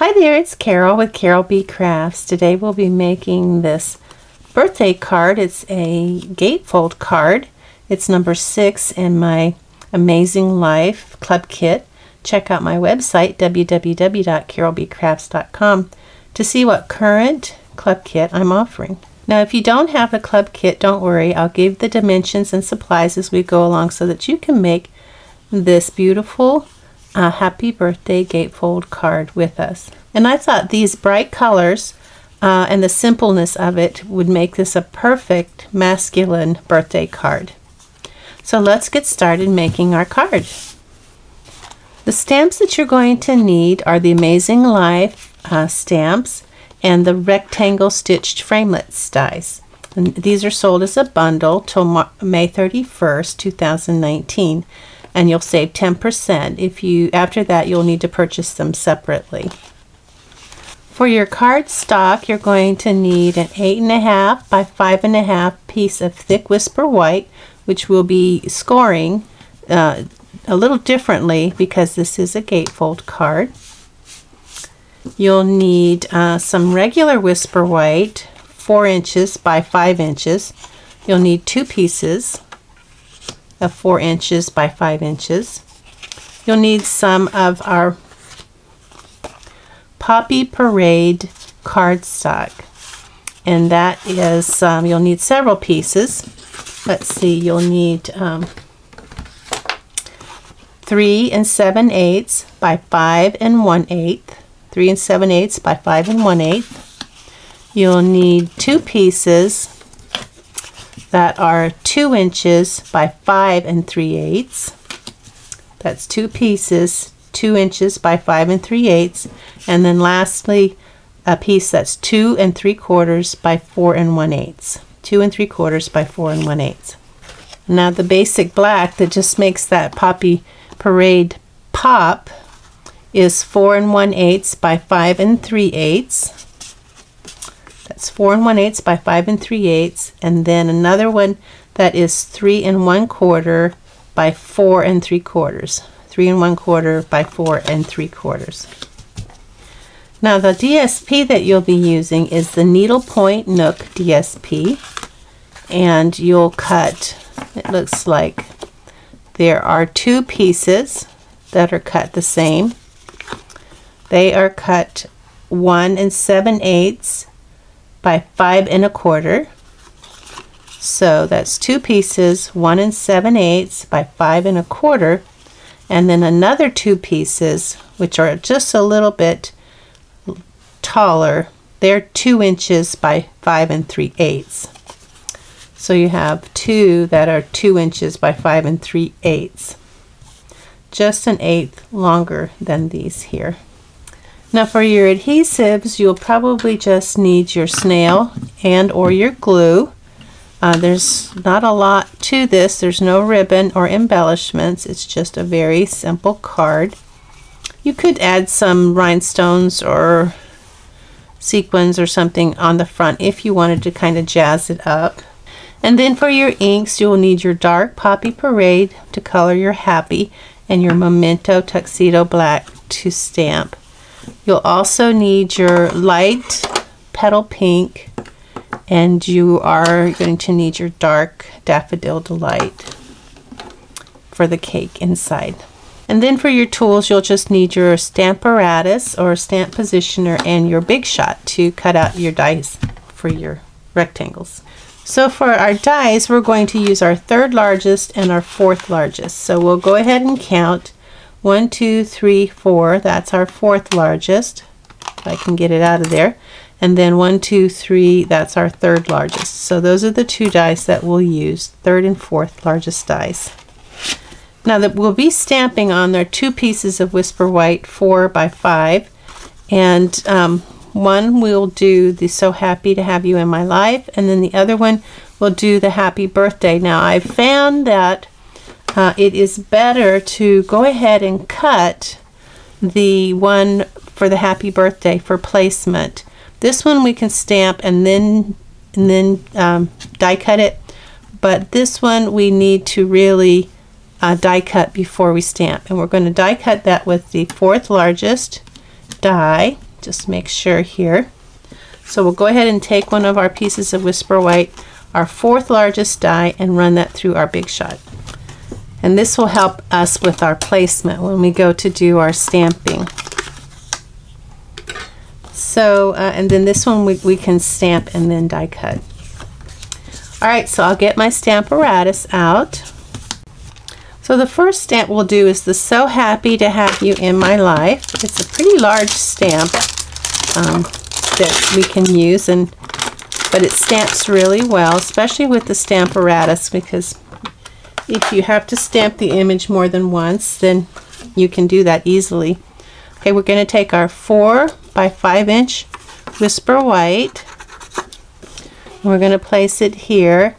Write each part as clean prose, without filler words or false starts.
Hi there, it's Carol with Carolbcrafts. Today we'll be making this birthday card. It's a gatefold card. It's number 6 in my Amazing Life Club Kit. Check out my website, www.carolbcrafts.com, to see what current club kit I'm offering. Now, if you don't have the club kit, don't worry. I'll give the dimensions and supplies as we go along so that you can make this beautiful happy birthday gatefold card with us. And I thought these bright colors and the simpleness of it would make this a perfect masculine birthday card. So let's get started making our card. The stamps that you're going to need are the Amazing Life stamps and the rectangle stitched framelits dies. And these are sold as a bundle till May 31st, 2019. And you'll save 10%. After that, you'll need to purchase them separately. For your card stock, you're going to need an 8.5 by 5.5 piece of thick whisper white, which we'll be scoring a little differently because this is a gatefold card. You'll need some regular whisper white, 4 inches by 5 inches. You'll need 2 pieces of 4 inches by 5 inches. You'll need some of our Poppy Parade cardstock, and that is you'll need several pieces. Let's see, you'll need 3 7/8 by 5 1/8, 3 7/8 by 5 1/8. You'll need 2 pieces that are 2 inches by 5 3/8. That's 2 pieces, 2 inches by 5 3/8. And then lastly, a piece that's 2 3/4 by 4 1/8. 2 3/4 by 4 1/8. Now the basic black that just makes that Poppy Parade pop is 4 1/8 by 5 3/8. That's 4 1/8 by 5 3/8, and then another one that is 3 1/4 by 4 3/4. 3 1/4 by 4 3/4. Now the DSP that you'll be using is the Needlepoint Nook DSP, and you'll cut, it looks like there are 2 pieces that are cut the same. They are cut 1 7/8 by 5 1/4. So that's 2 pieces, 1 7/8 by 5 1/4, and then another 2 pieces which are just a little bit taller. They're 2 inches by 5 3/8. So you have 2 that are 2 inches by 5 3/8. Just an eighth longer than these here. Now for your adhesives, you'll probably just need your snail and or your glue. There's not a lot to this. There's no ribbon or embellishments. It's just a very simple card. You could add some rhinestones or sequins or something on the front if you wanted to kind of jazz it up. And then for your inks, you'll need your dark Poppy Parade to color your happy and your Memento Tuxedo Black to stamp. You'll also need your light petal pink, and you are going to need your dark Daffodil Delight for the cake inside. And then for your tools, you'll just need your Stamparatus or stamp positioner and your Big Shot to cut out your dies for your rectangles. So for our dies, we're going to use our 3rd largest and our 4th largest. So we'll go ahead and count 1, 2, 3, 4. That's our 4th largest, if I can get it out of there. And then 1, 2, 3, that's our 3rd largest. So those are the 2 dies that we'll use, 3rd and 4th largest dies. Now that we'll be stamping on there 2 pieces of Whisper White 4 by 5, and one we'll do the So Happy to Have You in My Life, and then the other one we'll do the Happy Birthday. Now I've found that it is better to go ahead and cut the one for the Happy Birthday for placement. This one we can stamp and then die cut it, but this one we need to really die cut before we stamp, and we're going to die cut that with the 4th largest die, just make sure here. So we'll go ahead and take one of our pieces of Whisper White, our 4th largest die, and run that through our Big Shot. And this will help us with our placement when we go to do our stamping. So, and then this one we can stamp and then die cut. Alright, so I'll get my Stamparatus out. So the first stamp we'll do is the So Happy to Have You in My Life. It's a pretty large stamp that we can use, but it stamps really well, especially with the Stamparatus, because if you have to stamp the image more than once, then you can do that easily. Okay, we're going to take our 4 by 5 inch Whisper White, and we're going to place it here.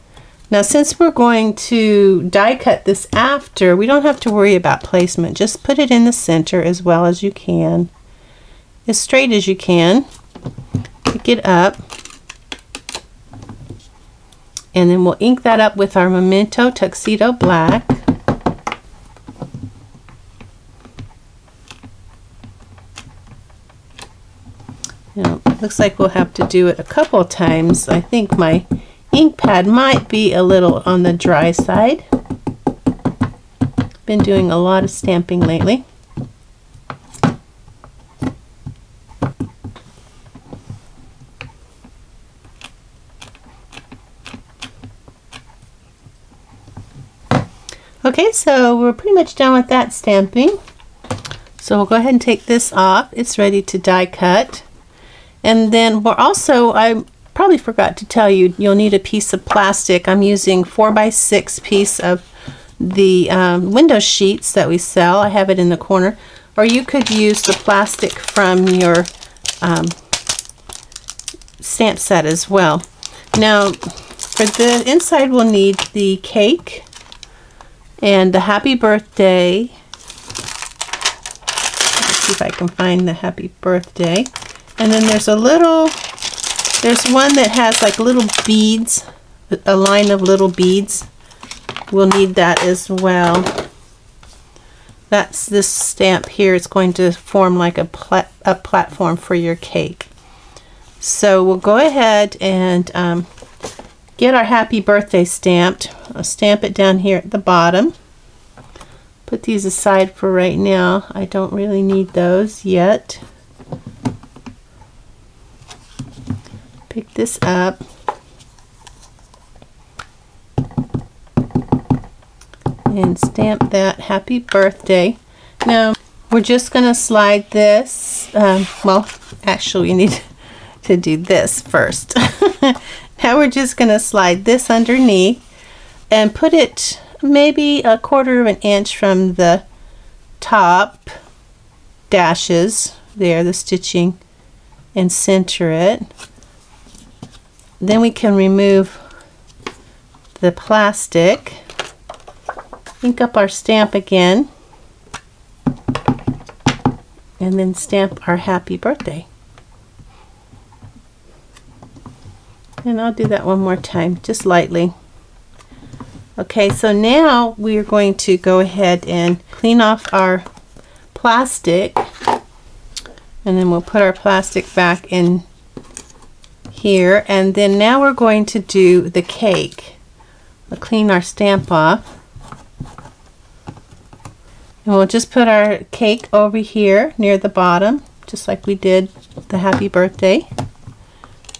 Now, since we're going to die cut this after, we don't have to worry about placement. Just put it in the center as well as you can, as straight as you can. Pick it up, and then we'll ink that up with our Memento Tuxedo Black. Now, looks like we'll have to do it a couple times. I think my ink pad might be a little on the dry side. Been doing a lot of stamping lately. Okay, so we're pretty much done with that stamping. So we'll go ahead and take this off. It's ready to die cut. And then we're also, I probably forgot to tell you, you'll need a piece of plastic. I'm using 4 by 6 piece of the window sheets that we sell. I have it in the corner. Or you could use the plastic from your stamp set as well. Now, for the inside, we'll need the cake and the happy birthday. Let's see if I can find the happy birthday. And then there's one that has like little beads, a line of little beads. We'll need that as well. That's this stamp here. It's going to form like a platform for your cake. So we'll go ahead and get our happy birthday stamped. I'll stamp it down here at the bottom. Put these aside for right now. I don't really need those yet. Pick this up. And stamp that happy birthday. Now we're just going to slide this. Well, actually we need to do this first. Now we're just going to slide this underneath and put it maybe 1/4 of an inch from the top dashes there, the stitching, and center it. Then we can remove the plastic, ink up our stamp again, and then stamp our happy birthday. And I'll do that one more time, just lightly. Okay, so now we're going to go ahead and clean off our plastic, and then we'll put our plastic back in here. And then now we're going to do the cake. We'll clean our stamp off. And we'll just put our cake over here near the bottom, just like we did the happy birthday.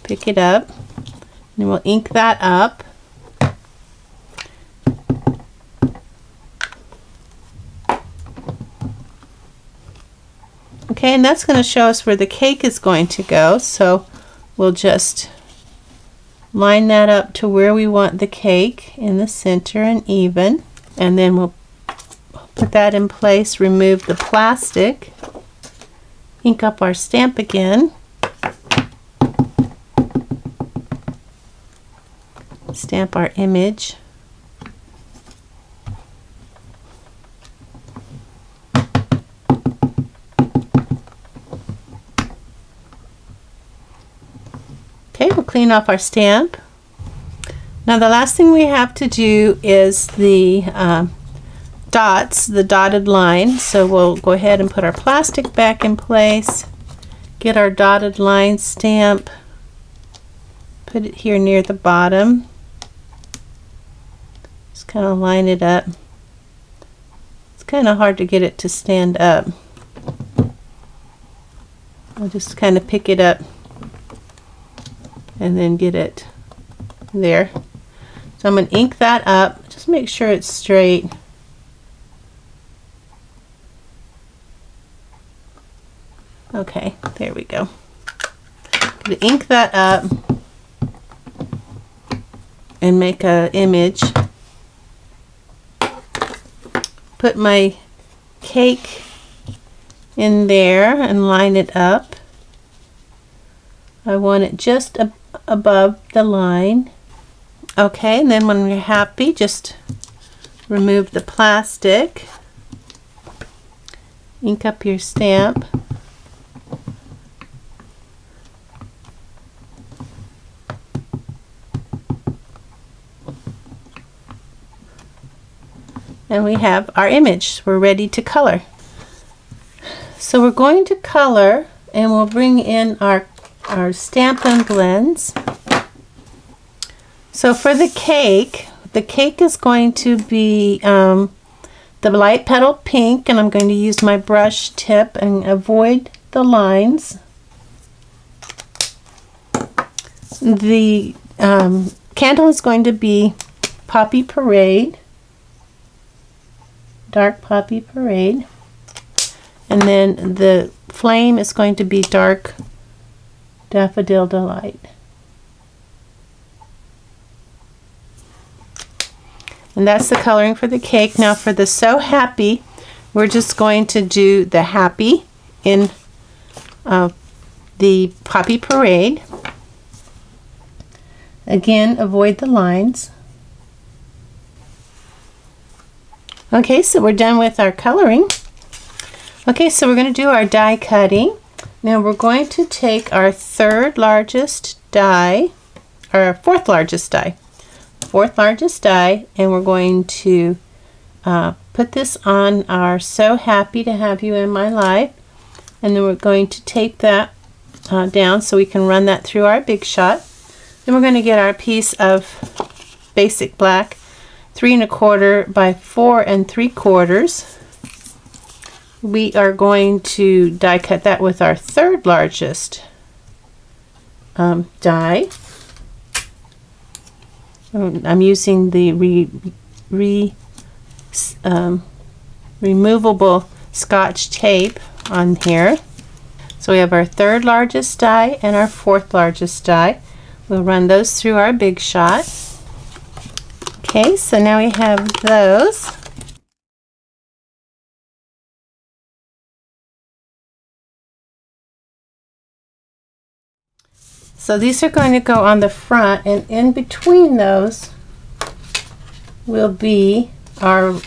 Pick it up, and we'll ink that up. Okay, and that's going to show us where the cake is going to go. So we'll just line that up to where we want the cake in the center and even. And then we'll put that in place, remove the plastic, ink up our stamp again, stamp our image. Okay, we'll clean off our stamp. Now the last thing we have to do is the dots, the dotted line. So we'll go ahead and put our plastic back in place, get our dotted line stamp, put it here near the bottom. Just kind of line it up. It's kind of hard to get it to stand up. I'll just kind of pick it up and then get it there. So I'm going to ink that up. Just make sure it's straight. Okay, there we go. I'm going to ink that up and make an image. Put my cake in there and line it up. I want it just above the line. Okay, and then when you're happy, just remove the plastic, ink up your stamp, and we have our image. We're ready to color. So we're going to color, and we'll bring in our Stampin' blends. So for the cake is going to be the light petal pink, and I'm going to use my brush tip and avoid the lines. The candle is going to be Poppy Parade, dark Poppy Parade, and then the flame is going to be dark Daffodil Delight. And that's the coloring for the cake. Now for the So Happy, we're just going to do the happy in the Poppy Parade. Again, avoid the lines. Okay, so we're done with our coloring. Okay, so we're going to do our die cutting. Now we're going to take our third largest die, or fourth largest die, and we're going to put this on our So Happy to Have You in My Life, and then we're going to tape that down so we can run that through our Big Shot. Then we're going to get our piece of basic black 3 1/4 by 4 3/4. We are going to die cut that with our third largest die. I'm using the removable Scotch tape on here. So we have our third largest die and our fourth largest die. We'll run those through our Big Shot. Okay, so now we have those. So these are going to go on the front, and in between those will be our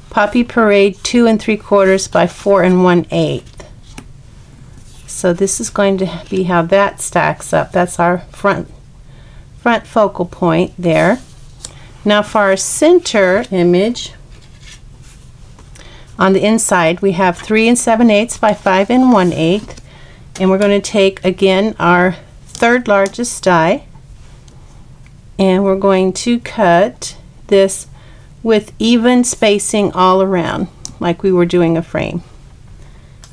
Poppy Parade 2 3/4 by 4 1/8. So this is going to be how that stacks up. That's our front focal point there. Now for our center image, on the inside we have 3 7/8 by 5 1/8, and we're going to take again our third largest die, and we're going to cut this with even spacing all around like we were doing a frame.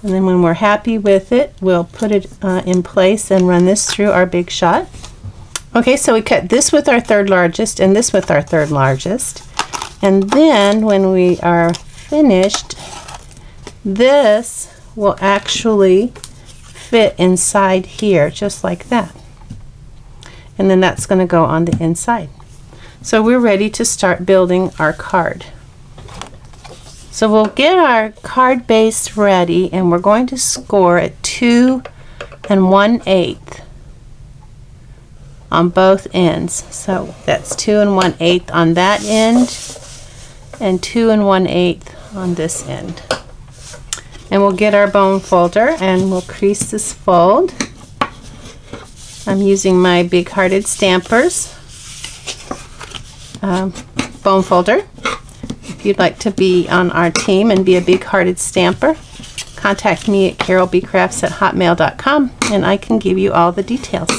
And then when we're happy with it, we'll put it in place and run this through our Big Shot. Okay, so we cut this with our third largest and this with our third largest, and then when we are finished, this will actually fit inside here just like that, and then that's going to go on the inside. So we're ready to start building our card. So we'll get our card base ready, and we're going to score at 2 1/8 on both ends. So that's 2 1/8 on that end and 2 1/8 on this end. And we'll get our bone folder and we'll crease this fold. I'm using my Big Hearted Stampers bone folder. If you'd like to be on our team and be a Big Hearted Stamper, contact me at carolbcrafts@hotmail.com and I can give you all the details.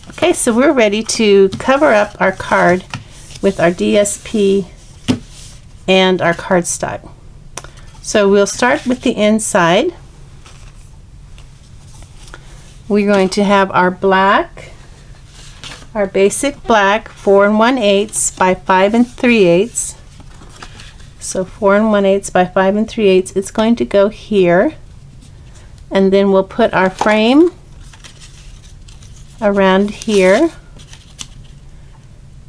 Okay, so we're ready to cover up our card with our DSP and our cardstock. So we'll start with the inside. We're going to have our black, our basic black 4 1/8 by 5 3/8. So 4 1/8 by 5 3/8. It's going to go here, and then we'll put our frame around here,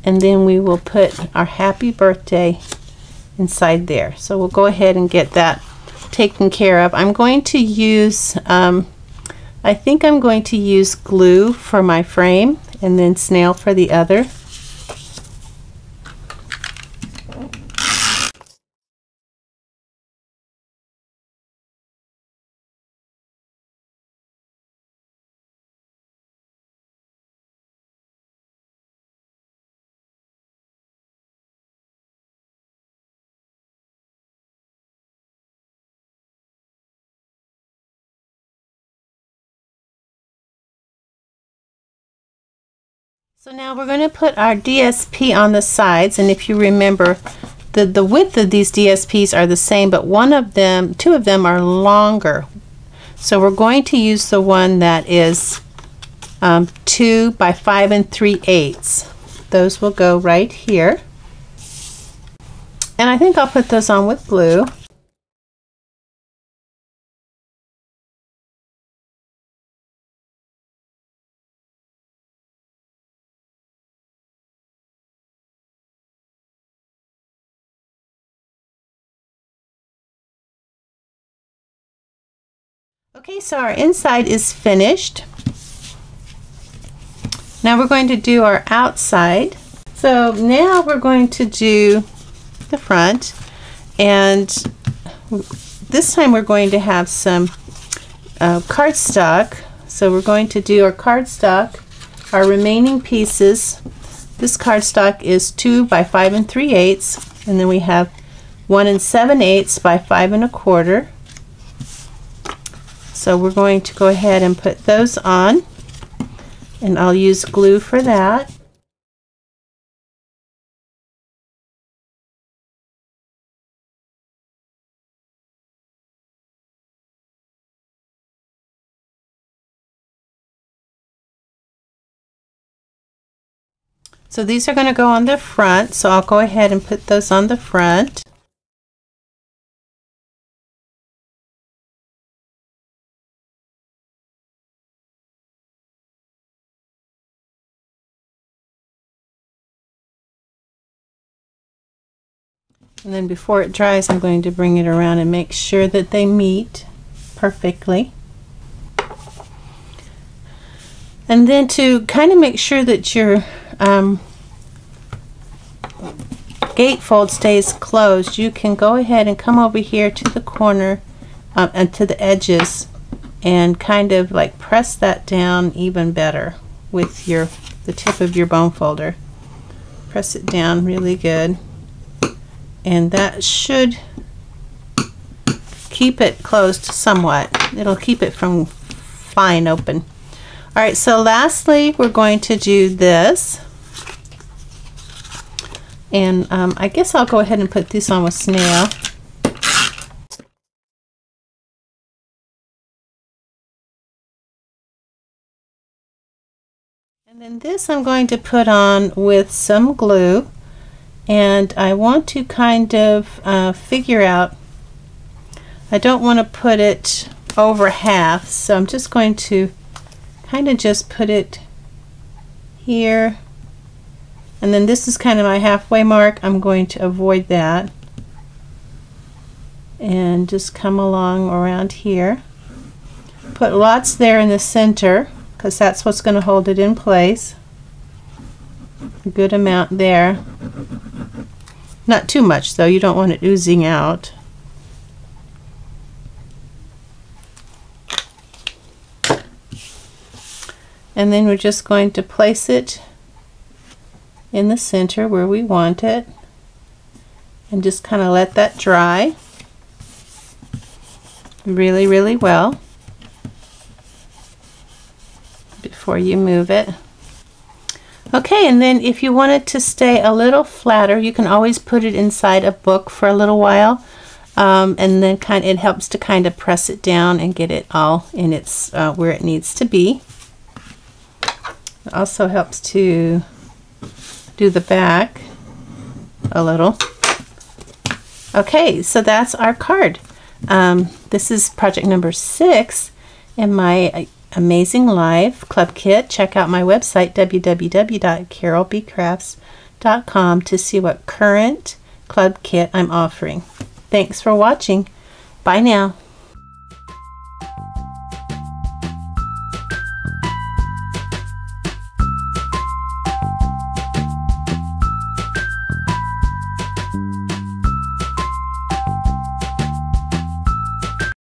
and then we will put our happy birthday inside there. So we'll go ahead and get that taken care of. I'm going to use I think I'm going to use glue for my frame and then snail for the other. So now we're going to put our DSP on the sides, and if you remember, the width of these DSPs are the same, but two of them are longer. So we're going to use the one that is 2 by 5 3/8. Those will go right here. And I think I'll put those on with glue. Okay, so our inside is finished. Now we're going to do our outside. So now we're going to do the front, and this time we're going to have some cardstock. So we're going to do our cardstock, our remaining pieces. This cardstock is 2 by 5 3/8, and then we have 1 7/8 by 5 1/4. So we're going to go ahead and put those on, and I'll use glue for that. So these are going to go on the front, so I'll go ahead and put those on the front. And then before it dries, I'm going to bring it around and make sure that they meet perfectly. And then to kind of make sure that your gatefold stays closed, you can go ahead and come over here to the corner and to the edges and kind of like press that down even better with the tip of your bone folder. Press it down really good. And that should keep it closed somewhat. It'll keep it from flying open. Alright, so lastly we're going to do this. And I guess I'll go ahead and put this on with snail. And then this I'm going to put on with some glue. And I want to kind of figure out, I don't want to put it over half, so I'm just going to kind of just put it here, and then this is kind of my halfway mark. I'm going to avoid that and just come along around here. Put lots there in the center because that's what's going to hold it in place. A good amount there. Not too much though, you don't want it oozing out. And then we're just going to place it in the center where we want it. and just kind of let that dry really, really well before you move it. Okay, and then if you want it to stay a little flatter, you can always put it inside a book for a little while, and then it helps to kind of press it down and get it all in its where it needs to be. It also helps to do the back a little. Okay, so that's our card. This is project number 6 in my Amazing Live Club Kit. Check out my website, www.carolbcrafts.com, to see what current club kit I'm offering. Thanks for watching. Bye now.